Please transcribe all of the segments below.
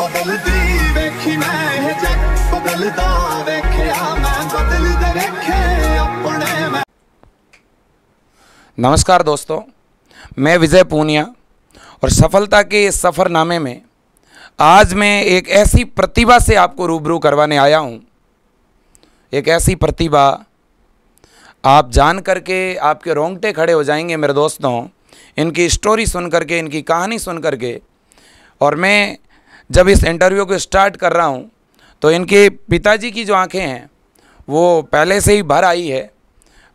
बदलदी वेखी मैं जग बदलदा वेखिया मैं बदलदे वेखे अपने मैं। नमस्कार दोस्तों, मैं विजय पूनिया और सफलता के इस सफ़रनामे में आज मैं एक ऐसी प्रतिभा से आपको रूबरू करवाने आया हूँ। एक ऐसी प्रतिभा आप जान करके आपके रोंगटे खड़े हो जाएंगे मेरे दोस्तों, इनकी स्टोरी सुन करके, इनकी कहानी सुन करके। और मैं जब इस इंटरव्यू को स्टार्ट कर रहा हूँ तो इनके पिताजी की जो आंखें हैं वो पहले से ही भर आई है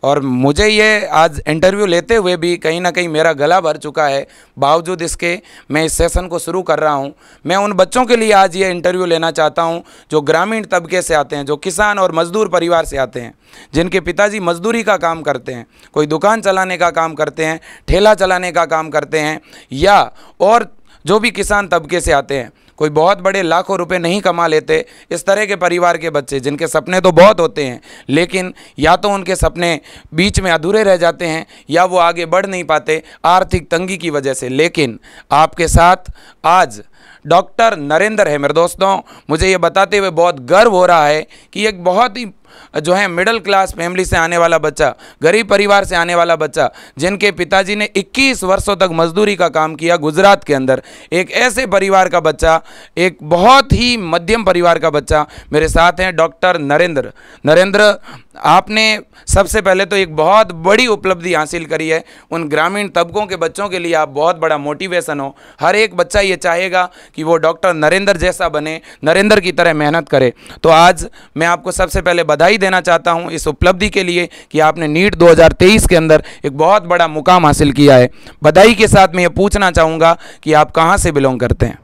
और मुझे ये आज इंटरव्यू लेते हुए भी कहीं ना कहीं मेरा गला भर चुका है। बावजूद इसके मैं इस सेशन को शुरू कर रहा हूँ। मैं उन बच्चों के लिए आज ये इंटरव्यू लेना चाहता हूँ जो ग्रामीण तबके से आते हैं, जो किसान और मज़दूर परिवार से आते हैं, जिनके पिताजी मजदूरी का काम करते हैं, कोई दुकान चलाने का काम करते हैं, ठेला चलाने का काम करते हैं, या और जो भी किसान तबके से आते हैं, कोई बहुत बड़े लाखों रुपए नहीं कमा लेते। इस तरह के परिवार के बच्चे जिनके सपने तो बहुत होते हैं लेकिन या तो उनके सपने बीच में अधूरे रह जाते हैं या वो आगे बढ़ नहीं पाते आर्थिक तंगी की वजह से। लेकिन आपके साथ आज डॉक्टर नरेंद्र है मेरे दोस्तों। मुझे ये बताते हुए बहुत गर्व हो रहा है कि एक बहुत ही जो है मिडिल क्लास फैमिली से आने वाला बच्चा, गरीब परिवार से आने वाला बच्चा, जिनके पिताजी ने 21 वर्षों तक मजदूरी का काम किया गुजरात के अंदर, एक ऐसे परिवार का बच्चा, एक बहुत ही मध्यम परिवार का बच्चा मेरे साथ हैं डॉक्टर नरेंद्र। नरेंद्र, आपने सबसे पहले तो एक बहुत बड़ी उपलब्धि हासिल करी है। उन ग्रामीण तबकों के बच्चों के लिए आप बहुत बड़ा मोटिवेशन हो। हर एक बच्चा ये चाहेगा कि वो डॉक्टर नरेंद्र जैसा बने, नरेंद्र की तरह मेहनत करे। तो आज मैं आपको सबसे पहले बधाई देना चाहता हूं इस उपलब्धि के लिए कि आपने नीट 2023 के अंदर एक बहुत बड़ा मुकाम हासिल किया है। बधाई के साथ मैं ये पूछना चाहूँगा कि आप कहाँ से बिलोंग करते हैं?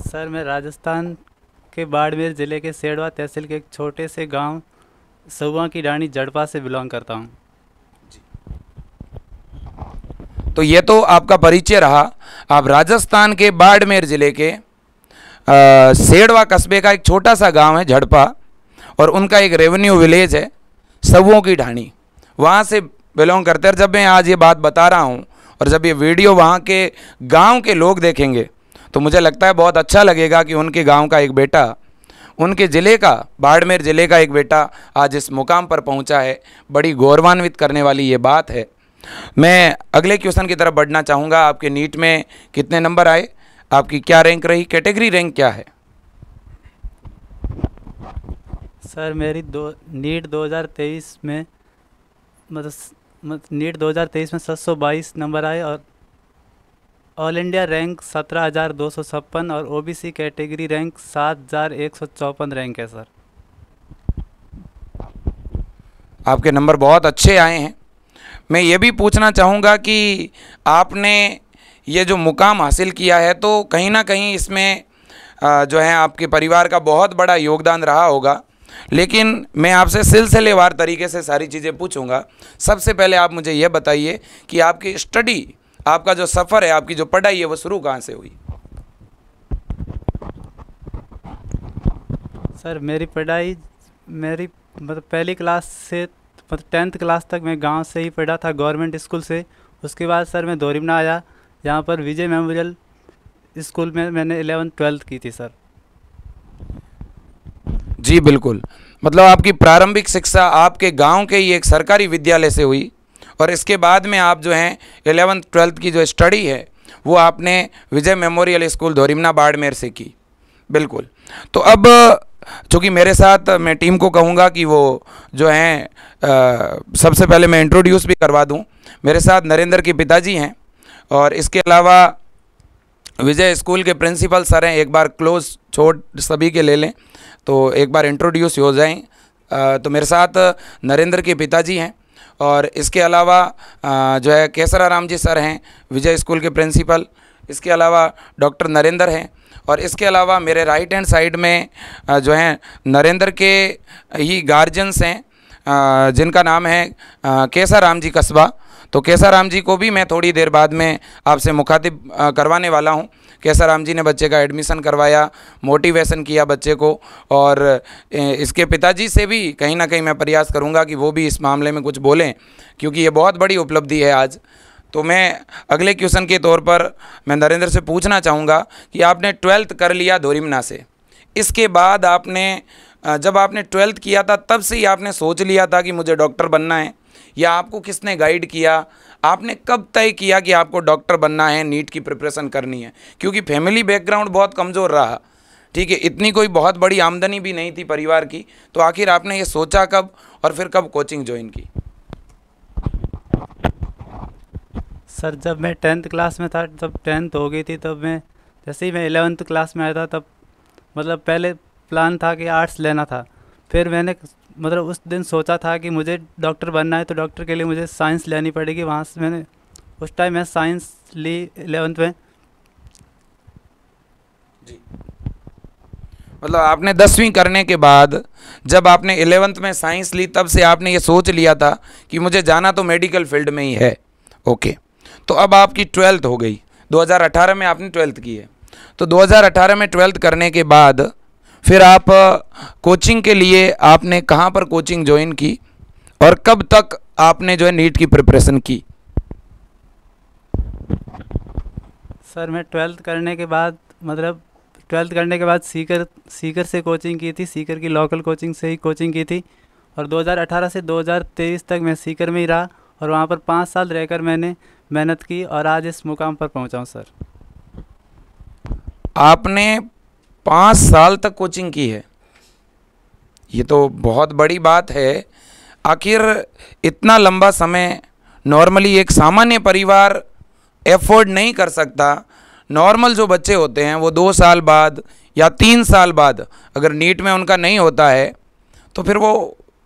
सर, मैं राजस्थान के बाड़मेर ज़िले के सेड़वा तहसील के एक छोटे से गांव सहुआ की डाणी जड़पा से बिलोंग करता हूं। तो ये तो आपका परिचय रहा। आप राजस्थान के बाड़मेर ज़िले के सेड़वा कस्बे का एक छोटा सा गांव है झड़पा, और उनका एक रेवेन्यू विलेज है सहुओं की ढाणी, वहाँ से बिलोंग करते हैं। जब मैं आज ये बात बता रहा हूँ और जब ये वीडियो वहाँ के गांव के लोग देखेंगे तो मुझे लगता है बहुत अच्छा लगेगा कि उनके गांव का एक बेटा, उनके ज़िले का, बाड़मेर ज़िले का एक बेटा आज इस मुकाम पर पहुंचा है। बड़ी गौरवान्वित करने वाली ये बात है। मैं अगले क्वेश्चन की तरफ बढ़ना चाहूँगा। आपके नीट में कितने नंबर आए? आपकी क्या रैंक रही? कैटेगरी रैंक क्या है? सर, मेरी नीट 2023 में नीट 2023 में 722 नंबर आए और ऑल इंडिया रैंक 17,256 और ओबीसी कैटेगरी रैंक 7,154 रैंक है। सर, आपके नंबर बहुत अच्छे आए हैं। मैं ये भी पूछना चाहूँगा कि आपने ये जो मुकाम हासिल किया है तो कहीं ना कहीं इसमें जो है आपके परिवार का बहुत बड़ा योगदान रहा होगा, लेकिन मैं आपसे सिलसिलेवार तरीके से सारी चीज़ें पूछूंगा। सबसे पहले आप मुझे ये बताइए कि आपकी स्टडी, आपका जो सफ़र है, आपकी जो पढ़ाई है, वो शुरू कहाँ से हुई? सर, मेरी पढ़ाई पहली क्लास से 10th क्लास तक मैं गांव से ही पढ़ा था, गवर्नमेंट स्कूल से। उसके बाद सर मैं दोरिमना आया, यहाँ पर विजय मेमोरियल स्कूल में मैंने 11th-12th की थी। सर जी बिल्कुल, मतलब आपकी प्रारंभिक शिक्षा आपके गांव के ही एक सरकारी विद्यालय से हुई और इसके बाद में आप जो हैं 11th-12th की जो स्टडी है वो आपने विजय मेमोरियल स्कूल दोरिमना बाड़मेर से की। बिल्कुल। तो अब चूँकि मेरे साथ, मैं टीम को कहूँगा कि वो जो हैं सबसे पहले मैं इंट्रोड्यूस भी करवा दूँ। मेरे साथ नरेंद्र के पिताजी हैं और इसके अलावा विजय स्कूल के प्रिंसिपल सर हैं। एक बार क्लोज छोड़ सभी के ले लें तो एक बार इंट्रोड्यूस हो जाएं। तो मेरे साथ नरेंद्र के पिताजी हैं और इसके अलावा जो है केसराराम जी सर हैं, विजय स्कूल के प्रिंसिपल। इसके अलावा डॉक्टर नरेंद्र हैं और इसके अलावा मेरे राइट हैंड साइड में जो हैं नरेंद्र के ही गार्जियंस हैं जिनका नाम है केसराराम जी कस्बा। तो केसराराम जी को भी मैं थोड़ी देर बाद में आपसे मुखातिब करवाने वाला हूं। केसराराम जी ने बच्चे का एडमिशन करवाया, मोटिवेशन किया बच्चे को, और इसके पिताजी से भी कहीं ना कहीं मैं प्रयास करूंगा कि वो भी इस मामले में कुछ बोलें, क्योंकि ये बहुत बड़ी उपलब्धि है आज। तो मैं अगले क्वेश्चन के तौर पर मैं नरेंद्र से पूछना चाहूँगा कि आपने 12th कर लिया धोरीमना से, इसके बाद आपने जब आपने 12th किया था तब से ही आपने सोच लिया था कि मुझे डॉक्टर बनना है, या आपको किसने गाइड किया? आपने कब तय किया कि आपको डॉक्टर बनना है, नीट की प्रिपरेशन करनी है? क्योंकि फैमिली बैकग्राउंड बहुत कमज़ोर रहा, ठीक है, इतनी कोई बहुत बड़ी आमदनी भी नहीं थी परिवार की, तो आखिर आपने ये सोचा कब और फिर कब कोचिंग ज्वाइन की? सर जब मैं 10th क्लास में था, जब 10th हो गई थी, तब मैं जैसे ही मैं 11th क्लास में आया था, तब मतलब पहले प्लान था कि आर्ट्स लेना था। फिर मैंने मतलब उस दिन सोचा था कि मुझे डॉक्टर बनना है, तो डॉक्टर के लिए मुझे साइंस लेनी पड़ेगी। वहाँ से मैंने उस टाइम मैं साइंस ली 11th में। जी, मतलब आपने 10वीं करने के बाद जब आपने 11th में साइंस ली, तब से आपने ये सोच लिया था कि मुझे जाना तो मेडिकल फील्ड में ही है। ओके, तो अब आपकी 12th हो गई, 2018 में आपने 12th की है, तो 2018 में 12th करने के बाद फिर आप कोचिंग के लिए आपने कहाँ पर कोचिंग ज्वाइन की और कब तक आपने जो है नीट की प्रिपरेशन की? सर मैं 12th करने के बाद मतलब 12th करने के बाद सीकर से कोचिंग की थी, सीकर की लोकल कोचिंग से ही कोचिंग की थी, और 2018 से 2023 तक मैं सीकर में ही रहा, और वहाँ पर 5 साल रहकर मैंने मेहनत की और आज इस मुकाम पर पहुँचा हूँ। सर आपने 5 साल तक कोचिंग की है, ये तो बहुत बड़ी बात है। आखिर इतना लंबा समय नॉर्मली एक सामान्य परिवार एफोर्ड नहीं कर सकता। नॉर्मल जो बच्चे होते हैं वो 2 साल बाद या 3 साल बाद अगर नीट में उनका नहीं होता है तो फिर वो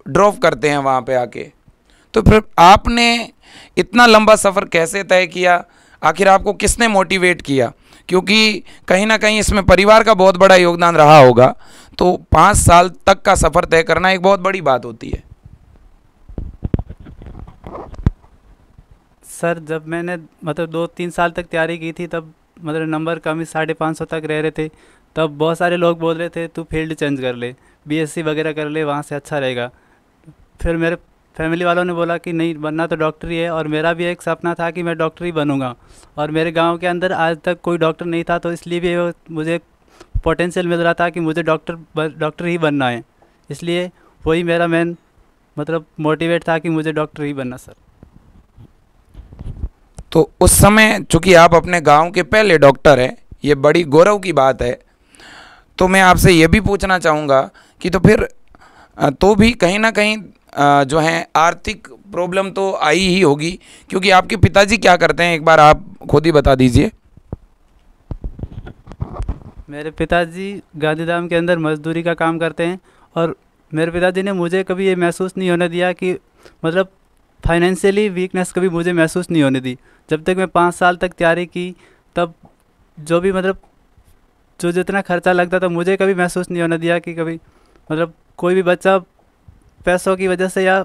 ड्रॉप करते हैं वहाँ पे आके। तो फिर आपने इतना लंबा सफ़र कैसे तय किया? आखिर आपको किसने मोटिवेट किया? क्योंकि कहीं ना कहीं इसमें परिवार का बहुत बड़ा योगदान रहा होगा, तो 5 साल तक का सफ़र तय करना एक बहुत बड़ी बात होती है। सर जब मैंने मतलब 2-3 साल तक तैयारी की थी, तब मतलब नंबर कम ही 550 तक रह रहे थे, तब बहुत सारे लोग बोल रहे थे तू फील्ड चेंज कर ले, बीएससी वगैरह कर ले, वहाँ से अच्छा रहेगा। फिर मेरे फैमिली वालों ने बोला कि नहीं, बनना तो डॉक्टर ही है, और मेरा भी एक सपना था कि मैं डॉक्टर ही बनूंगा, और मेरे गांव के अंदर आज तक कोई डॉक्टर नहीं था, तो इसलिए भी मुझे पोटेंशियल मिल रहा था कि मुझे डॉक्टर ही बनना है। इसलिए वही मेरा मेन मतलब मोटिवेट था कि मुझे डॉक्टर ही बनना। सर तो उस समय चूँकि आप अपने गांव के पहले डॉक्टर हैं, ये बड़ी गौरव की बात है। तो मैं आपसे ये भी पूछना चाहूँगा कि तो फिर तो भी कहीं ना कहीं जो है आर्थिक प्रॉब्लम तो आई ही होगी, क्योंकि आपके पिताजी क्या करते हैं, एक बार आप खुद ही बता दीजिए। मेरे पिताजी गांधीधाम के अंदर मजदूरी का काम करते हैं, और मेरे पिताजी ने मुझे कभी ये महसूस नहीं होने दिया कि मतलब फाइनेंशियली वीकनेस कभी मुझे महसूस नहीं होने दी। जब तक मैं 5 साल तक तैयारी की, तब जो भी मतलब जो जितना खर्चा लगता था, मुझे कभी महसूस नहीं होने दिया कि कभी मतलब कोई भी बच्चा पैसों की वजह से या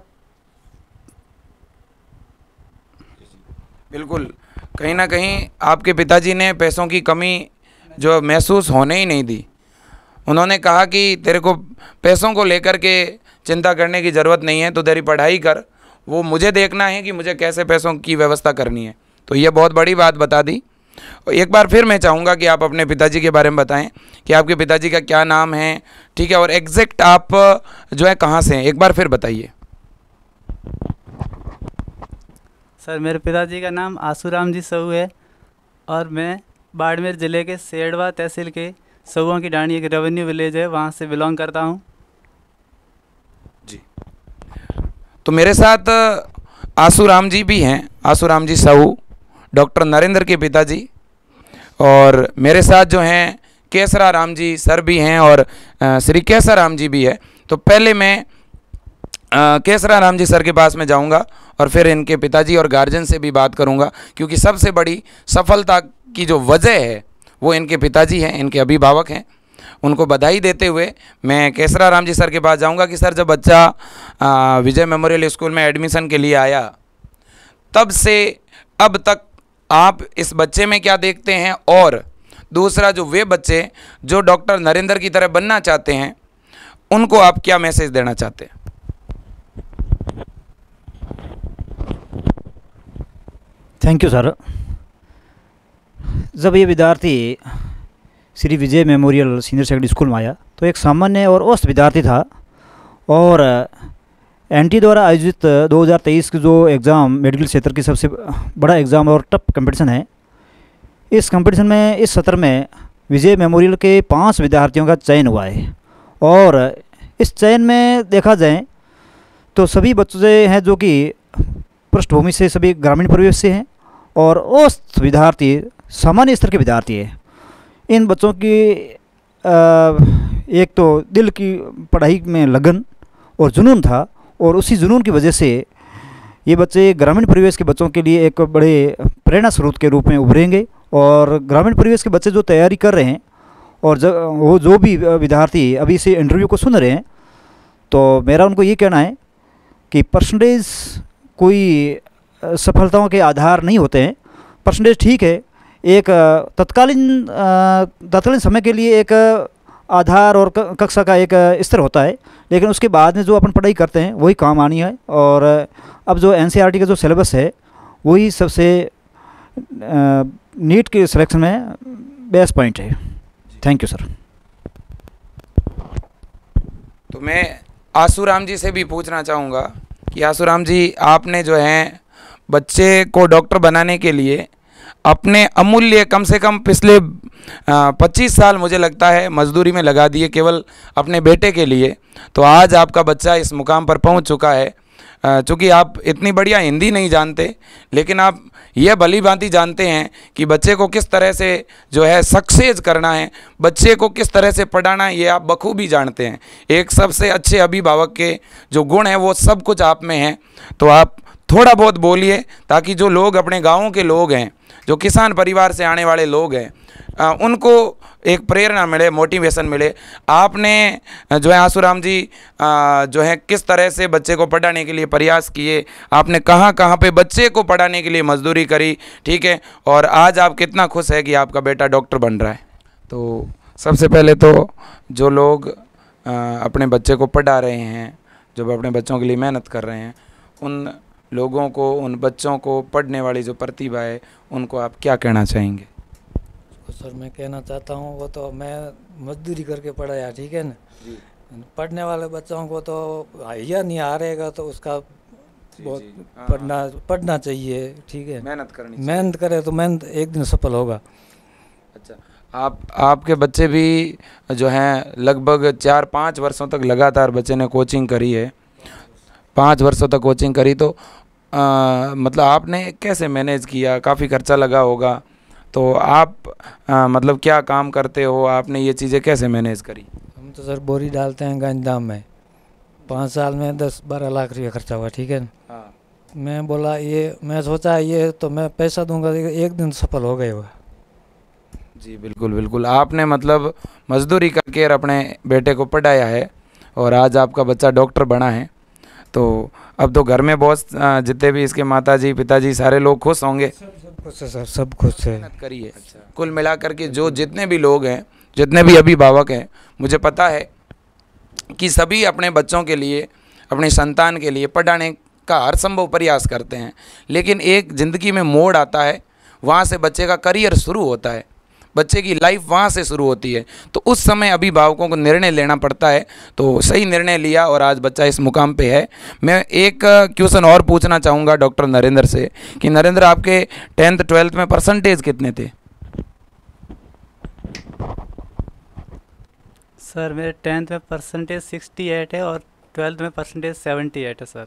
बिल्कुल, कहीं ना कहीं आपके पिताजी ने पैसों की कमी जो महसूस होने ही नहीं दी। उन्होंने कहा कि तेरे को पैसों को लेकर के चिंता करने की ज़रूरत नहीं है, तो तेरी पढ़ाई कर, वो मुझे देखना है कि मुझे कैसे पैसों की व्यवस्था करनी है। तो ये बहुत बड़ी बात बता दी। एक बार फिर मैं चाहूँगा कि आप अपने पिताजी के बारे में बताएं कि आपके पिताजी का क्या नाम है, ठीक है, और एग्जैक्ट आप जो है कहाँ से हैं, एक बार फिर बताइए। सर मेरे पिताजी का नाम आसूराम जी साहू है, और मैं बाड़मेर ज़िले के सेड़वा तहसील के साहूओं की डाणी एक रेवेन्यू विलेज है, वहाँ से बिलोंग करता हूँ। जी, तो मेरे साथ आसूराम जी भी हैं, आसूराम जी साहू, डॉक्टर नरेंद्र के पिताजी, और मेरे साथ जो हैं केसरा राम जी सर भी हैं और श्री केसरा राम जी भी है। तो पहले मैं केसरा राम जी सर के पास में जाऊंगा और फिर इनके पिताजी और गार्जियन से भी बात करूंगा, क्योंकि सबसे बड़ी सफलता की जो वजह है वो इनके पिताजी हैं, इनके अभिभावक हैं। उनको बधाई देते हुए मैं केसरा राम जी सर के पास जाऊंगा कि सर जब बच्चा विजय मेमोरियल स्कूल में एडमिशन के लिए आया, तब से अब तक आप इस बच्चे में क्या देखते हैं, और दूसरा जो वे बच्चे जो डॉक्टर नरेंद्र की तरह बनना चाहते हैं उनको आप क्या मैसेज देना चाहते हैं? Thank you sir. जब ये विद्यार्थी Shri Vijay memorial senior secondary school में आया तो एक सामान्य और औसत विद्यार्थी था, और एनटी द्वारा आयोजित 2023 की जो एग्ज़ाम मेडिकल क्षेत्र की सबसे बड़ा एग्ज़ाम और टफ कंपटीशन है, इस कंपटीशन में इस सत्र में विजय मेमोरियल के 5 विद्यार्थियों का चयन हुआ है। और इस चयन में देखा जाए तो सभी बच्चे हैं जो कि पृष्ठभूमि से, सभी ग्रामीण परिवेश से हैं, और औसत विद्यार्थी सामान्य स्तर के विद्यार्थी हैं। इन बच्चों की एक तो दिल की पढ़ाई में लगन और जुनून था, और उसी जुनून की वजह से ये बच्चे ग्रामीण परिवेश के बच्चों के लिए एक बड़े प्रेरणा स्रोत के रूप में उभरेंगे। और ग्रामीण परिवेश के बच्चे जो तैयारी कर रहे हैं, और वो जो भी विद्यार्थी अभी से इंटरव्यू को सुन रहे हैं, तो मेरा उनको ये कहना है कि परसेंटेज कोई सफलताओं के आधार नहीं होते हैं। परसेंटेज ठीक है, एक तत्कालीन समय के लिए एक आधार और कक्षा का एक स्तर होता है, लेकिन उसके बाद में जो अपन पढ़ाई करते हैं वही काम आनी है। और अब जो एनसीईआरटी का जो सिलेबस है वही सबसे नीट के सिलेक्शन में बेस्ट पॉइंट है। Thank you sir. तो मैं आसूराम जी से भी पूछना चाहूँगा कि आसूराम जी, आपने जो है बच्चे को डॉक्टर बनाने के लिए अपने अमूल्य कम से कम पिछले 25 साल मुझे लगता है मजदूरी में लगा दिए केवल अपने बेटे के लिए। तो आज आपका बच्चा इस मुकाम पर पहुंच चुका है। चूँकि आप इतनी बढ़िया हिंदी नहीं जानते, लेकिन आप यह भली भांति जानते हैं कि बच्चे को किस तरह से जो है सक्सेस करना है, बच्चे को किस तरह से पढ़ाना है, ये आप बखूबी जानते हैं। एक सबसे अच्छे अभिभावक के जो गुण हैं वो सब कुछ आप में हैं। तो आप थोड़ा बहुत बोलिए ताकि जो लोग अपने गाँवों के लोग हैं, जो किसान परिवार से आने वाले लोग हैं, उनको एक प्रेरणा मिले, मोटिवेशन मिले। आपने जो है आसूराम जी जो है किस तरह से बच्चे को पढ़ाने के लिए प्रयास किए, आपने कहाँ कहाँ पे बच्चे को पढ़ाने के लिए मजदूरी करी, ठीक है, और आज आप कितना खुश है कि आपका बेटा डॉक्टर बन रहा है। तो सबसे पहले तो जो लोग अपने बच्चे को पढ़ा रहे हैं, जो अपने बच्चों के लिए मेहनत कर रहे हैं, उन लोगों को, उन बच्चों को, पढ़ने वाली जो प्रतिभा है, उनको आप क्या कहना चाहेंगे? तो सर मैं कहना चाहता हूँ, वो तो मैं मजदूरी करके पढ़ाया, ठीक है ना, पढ़ने वाले बच्चों को तो या नहीं हारेगा तो उसका बहुत पढ़ना चाहिए, ठीक है, मेहनत करनी, मेहनत करे तो मेहनत एक दिन सफल होगा। अच्छा, आपके बच्चे भी जो हैं लगभग 4-5 वर्षों तक लगातार बच्चे ने कोचिंग करी है, 5 वर्षों तक कोचिंग करी। तो मतलब आपने कैसे मैनेज किया? काफ़ी खर्चा लगा होगा, तो आप मतलब क्या काम करते हो, आपने ये चीज़ें कैसे मैनेज करी? हम तो सर बोरी डालते हैं गांधीधाम में, 5 साल में 10-12 लाख रुपया खर्चा हुआ, ठीक है ना। हाँ। मैं बोला ये, मैं सोचा ये तो मैं पैसा दूंगा, एक दिन सफल हो गए हुआ। जी बिल्कुल बिल्कुल, आपने मतलब मजदूरी करके अपने बेटे को पढ़ाया है और आज आपका बच्चा डॉक्टर बना है। तो अब तो घर में बहुत जितने भी इसके माताजी पिताजी सारे लोग खुश होंगे। सब खुश है सर, सब खुश है। मेहनत करिए। अच्छा, कुल मिलाकर के जो जितने भी लोग हैं, जितने भी अभिभावक हैं, मुझे पता है कि सभी अपने बच्चों के लिए, अपने संतान के लिए पढ़ाने का हर संभव प्रयास करते हैं, लेकिन एक ज़िंदगी में मोड़ आता है, वहाँ से बच्चे का करियर शुरू होता है, बच्चे की लाइफ वहाँ से शुरू होती है। तो उस समय अभिभावकों को निर्णय लेना पड़ता है। तो सही निर्णय लिया और आज बच्चा इस मुकाम पे है। मैं एक क्वेश्चन और पूछना चाहूँगा डॉक्टर नरेंद्र से कि नरेंद्र, आपके 10th 12th में परसेंटेज कितने थे? सर मेरे 10th में परसेंटेज 68 है और 12th में परसेंटेज 78 है सर।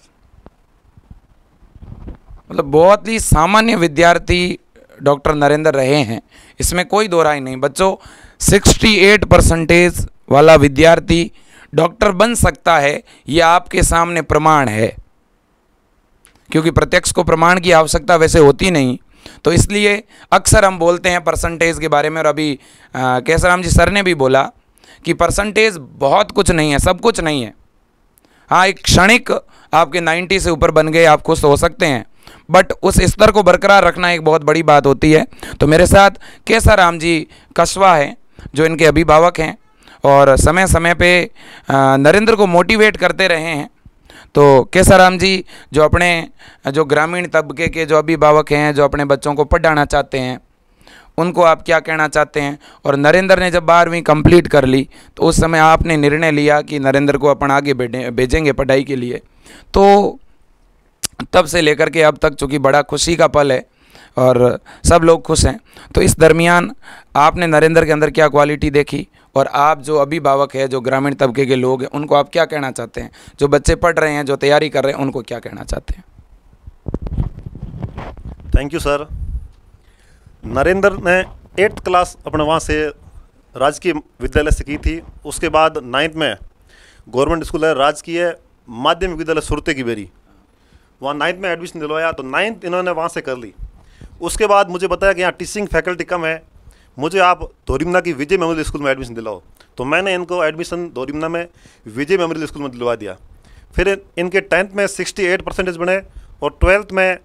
मतलब बहुत ही सामान्य विद्यार्थी डॉक्टर नरेंद्र रहे हैं, इसमें कोई दो राय नहीं। बच्चों, 68 परसेंटेज वाला विद्यार्थी डॉक्टर बन सकता है, ये आपके सामने प्रमाण है, क्योंकि प्रत्यक्ष को प्रमाण की आवश्यकता वैसे होती नहीं। तो इसलिए अक्सर हम बोलते हैं परसेंटेज के बारे में, और अभी केसराम जी सर ने भी बोला कि परसेंटेज बहुत कुछ नहीं है, सब कुछ नहीं है। हाँ, एक क्षणिक आपके 90 से ऊपर बन गए, आप खुश हो सकते हैं, बट उस स्तर को बरकरार रखना एक बहुत बड़ी बात होती है। तो मेरे साथ केसाराम जी कस्बा हैं, जो इनके अभिभावक हैं और समय समय पे नरेंद्र को मोटिवेट करते रहे हैं। तो केसाराम जी, जो अपने जो ग्रामीण तबके के जो अभिभावक हैं, जो अपने बच्चों को पढ़ाना चाहते हैं, उनको आप क्या कहना चाहते हैं? और नरेंद्र ने जब 12वीं कंप्लीट कर ली तो उस समय आपने निर्णय लिया कि नरेंद्र को अपन आगे भेजेंगे पढ़ाई के लिए, तो तब से लेकर के अब तक चूँकि बड़ा खुशी का पल है और सब लोग खुश हैं, तो इस दरमियान आपने नरेंद्र के अंदर क्या क्वालिटी देखी, और आप जो अभिभावक है, जो ग्रामीण तबके के लोग हैं, उनको आप क्या कहना चाहते हैं? जो बच्चे पढ़ रहे हैं, जो तैयारी कर रहे हैं, उनको क्या कहना चाहते हैं? Thank you sir. नरेंद्र ने 8th क्लास अपने वहाँ से राजकीय विद्यालय से की थी। उसके बाद 9th में गवर्नमेंट स्कूल है राजकीय माध्यमिक विद्यालय सुरते की बेरी, वहाँ 9th में एडमिशन दिलवाया, तो 9th इन्होंने वहाँ से कर ली। उसके बाद मुझे बताया कि यहाँ टीचिंग फैकल्टी कम है, मुझे आप धोरीमना की विजय मेमोरियल स्कूल में एडमिशन दिलाओ। तो मैंने इनको एडमिशन धोरीमना में विजय मेमोरियल स्कूल में दिलवा दिया। फिर इनके 10th में 68% बने और 12th में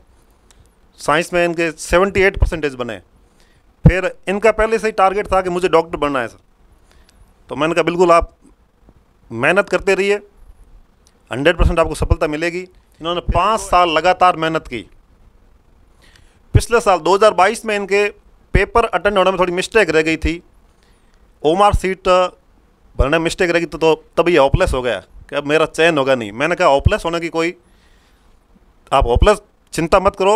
साइंस में इनके 78% बने। फिर इनका पहले से ही टारगेट था कि मुझे डॉक्टर बनना है सर, तो मैंने कहा बिल्कुल आप मेहनत करते रहिए, 100% आपको सफलता मिलेगी। इन्होंने 5 साल लगातार मेहनत की। पिछले साल 2022 में इनके पेपर अटेंड होने में थोड़ी मिस्टेक रह गई थी, ओमार सीट भरने में मिस्टेक रह गई, तो तभी होपलेस हो गया कि अब मेरा चयन होगा नहीं। मैंने कहा होपलेस होने की कोई, आप होपलेस चिंता मत करो,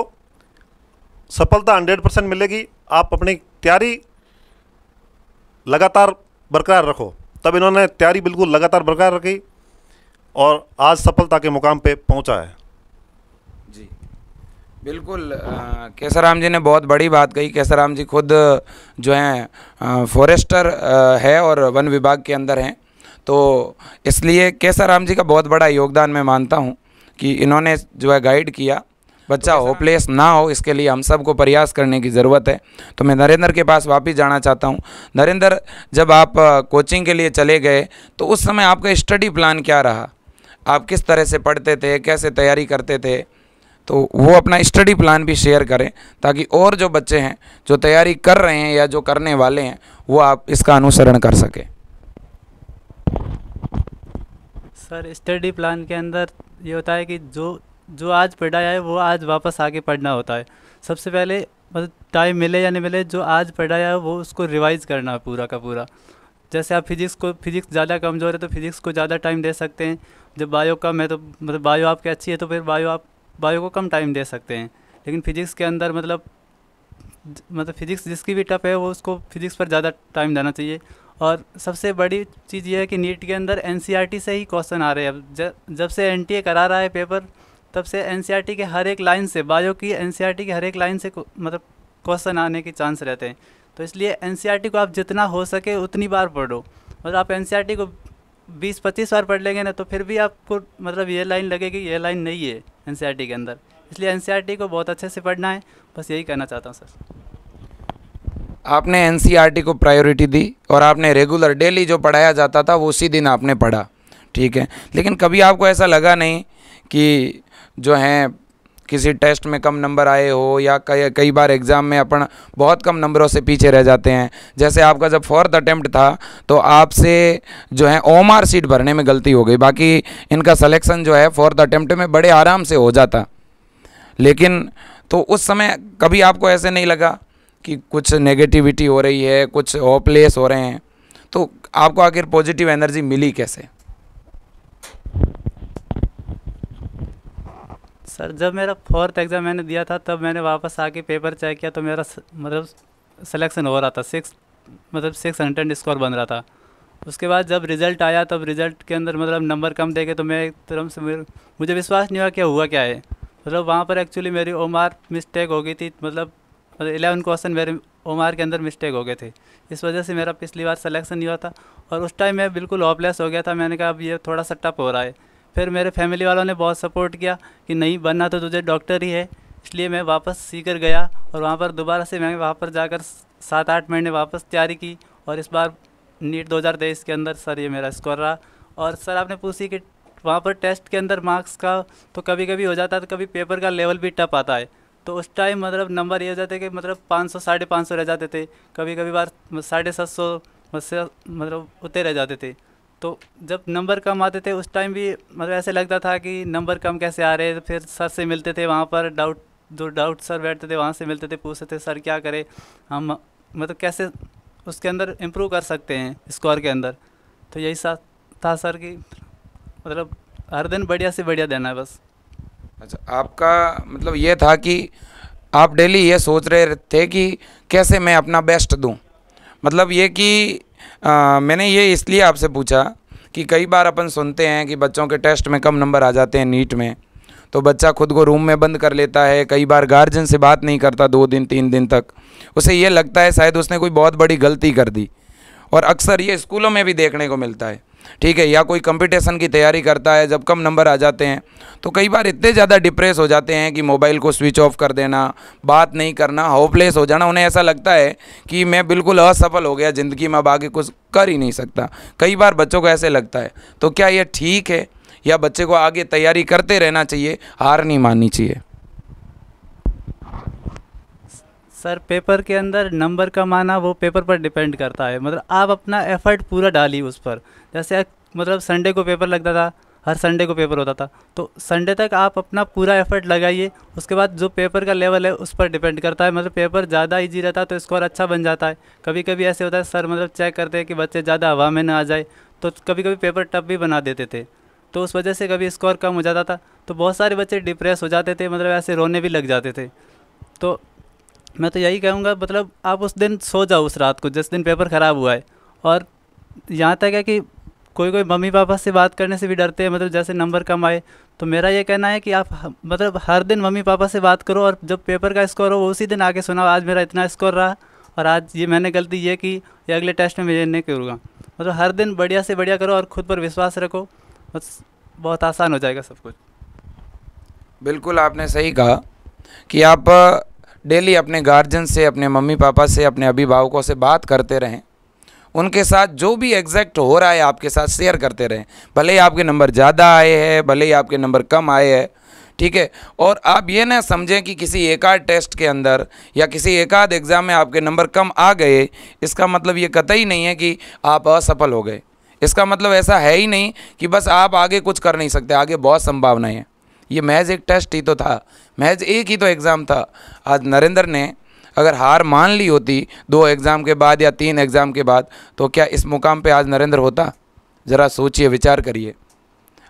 सफलता 100% मिलेगी। आप अपनी तैयारी लगातार बरकरार रखो। तब इन्होंने तैयारी बिल्कुल लगातार बरकरार रखी और आज सफलता के मुकाम पे पहुंचा है। जी बिल्कुल, केसाराम जी ने बहुत बड़ी बात कही। केसाराम जी खुद जो हैं फॉरेस्टर है और वन विभाग के अंदर हैं, तो इसलिए केसाराम जी का बहुत बड़ा योगदान मैं मानता हूं कि इन्होंने जो है गाइड किया। बच्चा होपलेस ना हो, इसके लिए हम सबको प्रयास करने की ज़रूरत है। तो मैं नरेंद्र के पास वापस जाना चाहता हूं। नरेंद्र, जब आप कोचिंग के लिए चले गए तो उस समय आपका स्टडी प्लान क्या रहा? आप किस तरह से पढ़ते थे, कैसे तैयारी करते थे? तो वो अपना स्टडी प्लान भी शेयर करें ताकि और जो बच्चे हैं जो तैयारी कर रहे हैं या जो करने वाले हैं वो आप इसका अनुसरण कर सकें। सर, स्टडी प्लान के अंदर ये होता है कि जो आज पढ़ाया है वो आज वापस आके पढ़ना होता है। सबसे पहले मतलब टाइम मिले या नहीं मिले, जो आज पढ़ाया है वो उसको रिवाइज़ करना है पूरा का पूरा। जैसे आप फिजिक्स ज़्यादा कमज़ोर है तो फिजिक्स को ज़्यादा टाइम दे सकते हैं। जब बायो कम है तो मतलब बायो आपकी अच्छी है तो फिर बायो को कम टाइम दे सकते हैं। लेकिन फिजिक्स के अंदर मतलब फिजिक्स जिसकी भी टफ है वो उसको फिजिक्स पर ज़्यादा टाइम देना चाहिए। और सबसे बड़ी चीज़ ये है कि नीट के अंदर एनसीईआरटी से ही क्वेश्चन आ रहे हैं। अब जब से एनटीए करा रहा है पेपर, तब से एनसीईआरटी के हर एक लाइन से, बायो की एनसीईआरटी के हर एक लाइन से मतलब क्वेश्चन आने के चांस रहते हैं। तो इसलिए एनसीईआरटी को आप जितना हो सके उतनी बार पढ़ो। मतलब आप एनसीईआरटी को 20-25 बार पढ़ लेंगे ना तो फिर भी आपको मतलब ये लाइन लगेगी, ये लाइन नहीं है एनसीईआरटी के अंदर। इसलिए एनसीईआरटी को बहुत अच्छे से पढ़ना है, बस यही कहना चाहता हूँ सर। आपने एनसीईआरटी को प्रायोरिटी दी और आपने रेगुलर डेली जो पढ़ाया जाता था वो उसी दिन आपने पढ़ा, ठीक है। लेकिन कभी आपको ऐसा लगा नहीं कि जो हैं किसी टेस्ट में कम नंबर आए हो या कई बार एग्ज़ाम में अपन बहुत कम नंबरों से पीछे रह जाते हैं? जैसे आपका जब 4th अटेम्प्ट था तो आपसे जो है ओमार सीट भरने में गलती हो गई, बाकी इनका सिलेक्शन जो है 4th अटेम्प्ट में बड़े आराम से हो जाता। लेकिन तो उस समय कभी आपको ऐसे नहीं लगा कि कुछ नेगेटिविटी हो रही है, कुछ होपलेस हो रहे हैं? तो आपको आखिर पॉजिटिव एनर्जी मिली कैसे? सर, जब मेरा 4th एग्ज़ाम मैंने दिया था तब मैंने वापस आके पेपर चेक किया तो मेरा मतलब सिलेक्शन हो रहा था, 600 स्कोर बन रहा था। उसके बाद जब रिज़ल्ट आया तब रिज़ल्ट के अंदर मतलब नंबर कम देखे तो मैं एकदम से मुझे विश्वास नहीं हुआ क्या हुआ क्या है। मतलब वहाँ पर एक्चुअली मेरी ओमार मिस्टेक हो गई थी। मतलब 11 क्वेश्चन मेरे ओमार के अंदर मिस्टेक हो गए थे। इस वजह से मेरा पिछली बार सिलेक्शन नहीं हुआ था और उस टाइम मैं बिल्कुल होपलेस हो गया था। मैंने कहा अब ये थोड़ा सा टफ हो रहा है। फिर मेरे फैमिली वालों ने बहुत सपोर्ट किया कि नहीं, बनना तो तुझे डॉक्टर ही है। इसलिए मैं वापस सीकर गया और वहाँ पर दोबारा से मैं वहाँ पर जाकर 7-8 महीने वापस तैयारी की और इस बार नीट 2023 के अंदर सर ये मेरा स्कोर रहा। और सर आपने पूछी कि वहाँ पर टेस्ट के अंदर मार्क्स का तो कभी कभी हो जाता है, तो कभी पेपर का लेवल भी टफ आता है। तो उस टाइम मतलब नंबर ये हो जाते कि मतलब 500 550 रह जाते थे, कभी कभी बार 750 मतलब उतने रह जाते थे। तो जब नंबर कम आते थे उस टाइम भी मतलब ऐसे लगता था कि नंबर कम कैसे आ रहे हैं। फिर सर से मिलते थे वहाँ पर, जो डाउट सर बैठते थे वहाँ से मिलते थे, पूछते थे सर क्या करें हम, मतलब कैसे उसके अंदर इम्प्रूव कर सकते हैं स्कोर के अंदर। तो यही साथ था सर कि मतलब हर दिन बढ़िया से बढ़िया देना है बस। अच्छा, आपका मतलब ये था कि आप डेली ये सोच रहे थे कि कैसे मैं अपना बेस्ट दूं। मतलब ये कि मैंने ये इसलिए आपसे पूछा कि कई बार अपन सुनते हैं कि बच्चों के टेस्ट में कम नंबर आ जाते हैं नीट में, तो बच्चा खुद को रूम में बंद कर लेता है, कई बार गार्जियन से बात नहीं करता 2 दिन 3 दिन तक। उसे ये लगता है शायद उसने कोई बहुत बड़ी गलती कर दी, और अक्सर ये स्कूलों में भी देखने को मिलता है, ठीक है। या कोई कंपटीशन की तैयारी करता है, जब कम नंबर आ जाते हैं तो कई बार इतने ज़्यादा डिप्रेस हो जाते हैं कि मोबाइल को स्विच ऑफ कर देना, बात नहीं करना, होपलेस हो जाना। उन्हें ऐसा लगता है कि मैं बिल्कुल असफल हो गया ज़िंदगी में, अब आगे कुछ कर ही नहीं सकता। कई बार बच्चों को ऐसे लगता है। तो क्या ये ठीक है, या बच्चे को आगे तैयारी करते रहना चाहिए, हार नहीं माननी चाहिए? सर पेपर के अंदर नंबर कम आना वो पेपर पर डिपेंड करता है। मतलब आप अपना एफर्ट पूरा डालिए उस पर। जैसे मतलब संडे को पेपर लगता था, हर संडे को पेपर होता था, तो संडे तक आप अपना पूरा एफर्ट लगाइए। उसके बाद जो पेपर का लेवल है उस पर डिपेंड करता है। मतलब पेपर ज़्यादा इजी रहता है तो स्कोर अच्छा बन जाता है। कभी कभी ऐसे होता है सर मतलब चेक करते हैं कि बच्चे ज़्यादा हवा में ना आ जाए, तो कभी कभी पेपर टफ भी बना देते थे, तो उस वजह से कभी स्कोर कम हो जाता था। तो बहुत सारे बच्चे डिप्रेस हो जाते थे, मतलब ऐसे रोने भी लग जाते थे। तो मैं तो यही कहूँगा मतलब आप उस दिन सो जाओ उस रात को जिस दिन पेपर ख़राब हुआ है। और यहाँ तक है कि कोई मम्मी पापा से बात करने से भी डरते हैं, मतलब जैसे नंबर कम आए। तो मेरा ये कहना है कि आप मतलब हर दिन मम्मी पापा से बात करो, और जब पेपर का स्कोर हो वो उसी दिन आके सुनाओ, आज मेरा इतना स्कोर रहा और आज ये मैंने गलती ये की, या अगले टेस्ट में मैं ये नहीं करूँगा। मतलब हर दिन बढ़िया से बढ़िया करो और ख़ुद पर विश्वास रखो, बस बहुत आसान हो जाएगा सब कुछ। बिल्कुल आपने सही कहा कि आप डेली अपने गार्जियन से, अपने मम्मी पापा से, अपने अभिभावकों से बात करते रहें। उनके साथ जो भी एग्जैक्ट हो रहा है आपके साथ शेयर करते रहें। भले ही आपके नंबर ज़्यादा आए हैं, भले ही आपके नंबर कम आए हैं, ठीक है। और आप ये ना समझें कि किसी एक आध टेस्ट के अंदर या किसी एक आध एग्ज़ाम में आपके नंबर कम आ गए, इसका मतलब ये कतई नहीं है कि आप असफल हो गए। इसका मतलब ऐसा है ही नहीं कि बस आप आगे कुछ कर नहीं सकते, आगे बहुत संभावनाएं हैं। ये महज एक टेस्ट ही तो था, महज एक ही तो एग्ज़ाम था। आज नरेंद्र ने अगर हार मान ली होती 2 एग्ज़ाम के बाद या 3 एग्ज़ाम के बाद, तो क्या इस मुकाम पे आज नरेंद्र होता? ज़रा सोचिए, विचार करिए।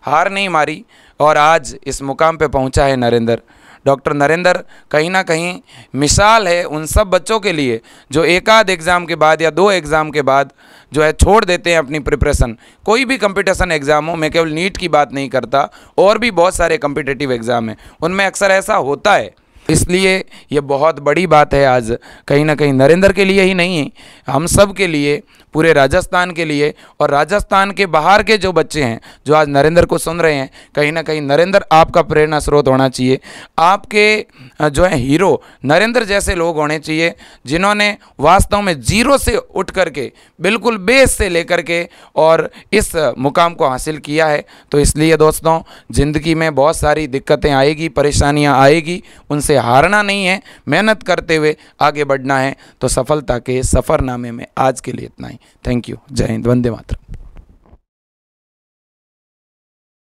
हार नहीं मारी और आज इस मुकाम पे पहुंचा है नरेंद्र। डॉक्टर नरेंद्र कहीं ना कहीं मिसाल है उन सब बच्चों के लिए जो एक आध एग्ज़ाम के बाद या 2 एग्ज़ाम के बाद जो है छोड़ देते हैं अपनी प्रिपरेशन। कोई भी कंपटीशन एग्ज़ाम हो, मैं केवल नीट की बात नहीं करता, और भी बहुत सारे कम्पिटिटिव एग्ज़ाम हैं, उनमें अक्सर ऐसा होता है। इसलिए ये बहुत बड़ी बात है आज कहीं ना कहीं नरेंद्र के लिए ही नहीं, हम सब के लिए, पूरे राजस्थान के लिए, और राजस्थान के बाहर के जो बच्चे हैं जो आज नरेंद्र को सुन रहे हैं, कहीं ना कहीं नरेंद्र आपका प्रेरणा स्रोत होना चाहिए। आपके जो है हीरो नरेंद्र जैसे लोग होने चाहिए, जिन्होंने वास्तव में जीरो से उठ करके, बिल्कुल बेस से लेकर के और इस मुकाम को हासिल किया है। तो इसलिए दोस्तों, ज़िंदगी में बहुत सारी दिक्कतें आएगी, परेशानियां आएगी, उनसे हारना नहीं है, मेहनत करते हुए आगे बढ़ना है। तो सफलता के सफ़रनामे में आज के लिए इतना ही। Thank you. जय हिंद, वंदे मातरम।